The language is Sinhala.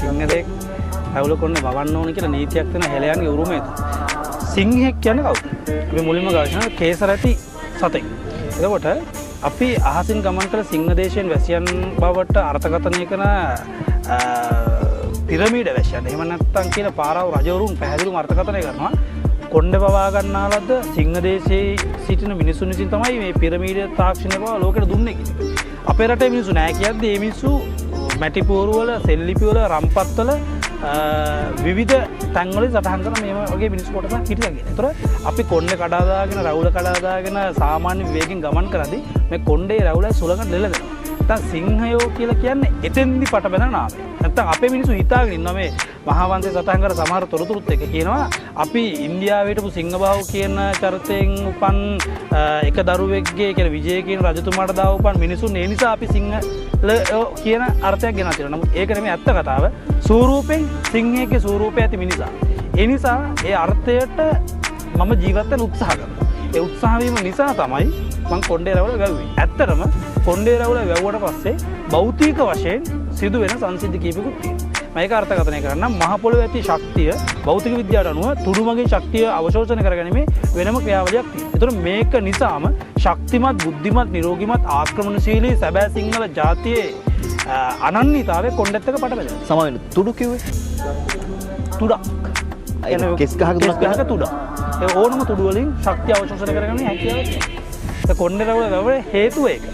සිංහලෙක් රැවුල කොන්නේ වවන්න ඕන කියලා නීතියක් තියෙන හෙළයන්ගේ උරුමය. සිංහෙක් කියන්නේ කවුද? අපි මුලින්ම ගවේෂණය කේසරැටි සතෙක්. එතකොට අපි අහසින් ගමන් කළ සිංහ දේශයෙන් වැසියන් බවට අර්ථකථනය කරන පිරමීඩ වැසියන්. එහෙම නැත්නම් කියන පාරාව රජවරුන් පැහැදිලිවම අර්ථකථනය කරනවා. කොණ්ඩේ පවා ගන්නාලද සිංහ දේශයේ සිටින මිනිසුන් විසින් තමයි මේ පිරමීඩ තාක්ෂණය පවා ලෝකෙට දුන්නේ කියලා. අපේ රටේ මිනිස්සු නෑ කියද්දි මේ මිනිස්සු මැටි පුවරුවල සෙල්ලිපිවල රම්පත්වල විවිධ තැන්වල සටහන් කරන මේ වගේ මිනිස්සු කොටසක් හිටියා කියන. ඒතර අපි කොණ්ඩේ කඩා දාගෙන රැවුල කඩා දාගෙන සාමාන්‍ය වේගෙන් ගමන් කරද්දී මේ කොණ්ඩේ රැවුල සුලකට ලෙලදෙනවා. නැත්නම් සිංහයෝ කියලා කියන්නේ එතෙන්දි පට බැඳන නාමය. නැත්නම් අපේ මිනිස්සු හිතාගෙන ඉන්නවා මේ මහා වංශයේ සටහන් කර සමහර තොරතුරුත් එක කියනවා අපි ඉන්දියාවේ හිටපු සිංහබාහු කියන චරිතයෙන් උපන් එක දරුවෙක්ගේ කියන්නේ විජය කියන රජතුමාට දාව උපන් මිනිසුන් ඒ නිසා අපි සිංහල කියන අර්ථයක් ගෙනත් තියෙනවා. නමුත් ඒක නෙමෙයි ඇත්ත කතාව. ස්වරූපෙන් සිංහයේ ස්වරූපය ඇති මිනිසා. ඒ නිසා ඒ අර්ථයට මම ජීවත් වෙන්න උත්සාහ කරනවා. ඒ උත්සාහ වීම නිසා තමයි මම කොණ්ඩේ රැවුල වැව්වේ. ඇත්තටම කොණ්ඩේ රැවුල වැව්වට පස්සේ භෞතික වශයෙන් සිදු වෙන සංසිද්ධි කීපෙකුත් තියෙනවා. මේක අර්ථකථනය කරන්න මහ පොළොවේ ඇති ශක්තිය භෞතික විද්‍යාවට අනුව තුඩුමගේ ශක්තිය අවශෝෂණය කරගැනීමේ වෙනම ක්‍රියාවලියක් තියෙනවා. ඒතර මේක නිසාම ශක්තිමත් බුද්ධිමත් නිරෝගිමත් ආක්‍රමණශීලී සැබෑ සිංහල ජාතියේ අනන්‍යතාවය කොණ්ඩෙත් එක්ක පට බැඳෙනවා. සමාවෙන්න තුඩු කිව්වේ තුඩක්. කෙස් ගහක තුඩක්. ඒ ඕනම තුඩු වලින් ශක්තිය අවශෝෂණය කරගන්න හැකියාව තියෙනවා. කොණ්ඩේ රැවුල වැව්වේ හේතුව ඒක.